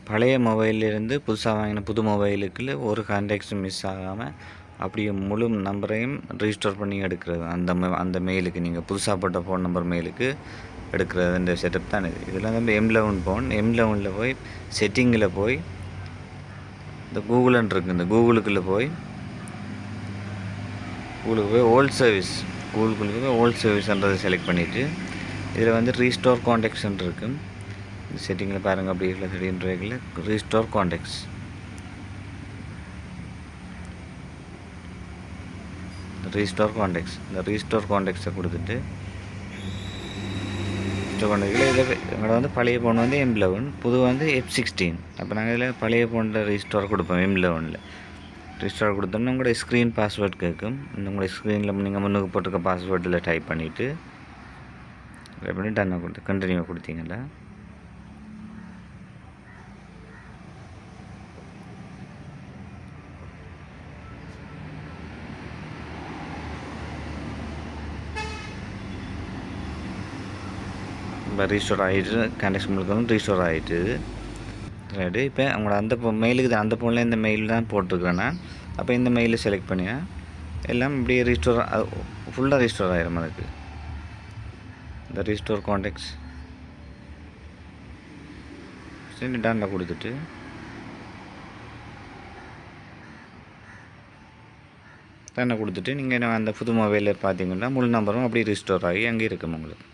பழைய மொபைலிருந்து புதுசாக வாங்கின புது மொபைலுக்குள்ள ஒரு கான்டாக்ட்ஸும் மிஸ் ஆகாமல் அப்படியே முழு நம்பரையும் ரிஜிஸ்டர் பண்ணி எடுக்கிறது. அந்த மெயிலுக்கு நீங்கள் புதுசாக போட்ட ஃபோன் நம்பர் மெயிலுக்கு எடுக்கிறது இந்த செட்டப் தான் இது. இதில் வந்து M11 ஃபோன் M11ல் போய் செட்டிங்கில் போய் இந்த கூகுள்னு இருக்குது, இந்த கூகுளுக்குள்ளே போய் ஓல்ட் சர்வீஸ் கூகுளுக்குள்ளே போய் ஓல்ட் சர்வீஸ்ன்றதை செலக்ட் பண்ணிவிட்டு இதில் வந்து ரீஸ்டோர் கான்டாக்ட்ஸ்ன்னு இருக்குது. இந்த செட்டிங்கில் பாருங்கள், அப்படி இல்லை திடீர்னு ரீஸ்டோர் கான்டாக்ட்ஸ். இந்த ரீஸ்டோர் கான்டாக்ட்ஸை கொடுத்துட்டு இதில் எங்களோட வந்து பழைய ஃபோன் வந்து M11, புது வந்து F16. அப்போ நாங்கள் இதில் பழைய ஃபோனில் ரீஸ்டோர் கொடுப்போம். M11ல் ரீஸ்டோர் கொடுத்தோம்னா உங்களோட ஸ்க்ரீன் பாஸ்வேர்ட் கேட்கும். இந்த உங்களோட ஸ்க்ரீனில் நீங்கள் முன்னுக்கு போட்டிருக்க பாஸ்வேர்டில் டைப் பண்ணிவிட்டு டன்னை கொடுத்து கண்டினியூ கொடுத்தீங்களா இப்போ ரீஸ்டோர் ஆகிட்டு கான்டாக்ட்ஸ் உங்களுக்கு ரீஸ்டோர் ஆகிட்டு ரைட்டு. இப்போ உங்களோட அந்த மெயிலுக்கு அந்த ஃபோனில் இந்த மெயில் தான் போட்டிருக்கிறேன்னா அப்போ இந்த மெயிலை செலக்ட் பண்ணினா எல்லாம் இப்படியே ரீஸ்டோர் ஃபுல்லாக ரீஸ்டோர் ஆகிடும். அதுக்கு இந்த ரீஸ்டோர் கான்டாக்ட்ஸ் சரி டன்னில் கொடுத்துட்டு டன்னை கொடுத்துட்டு நீங்கள் அந்த புது மொபைலில் பார்த்தீங்கன்னா முழு நம்பரும் அப்படியே ரீஸ்டோர் ஆகி அங்கே இருக்கும் உங்களுக்கு.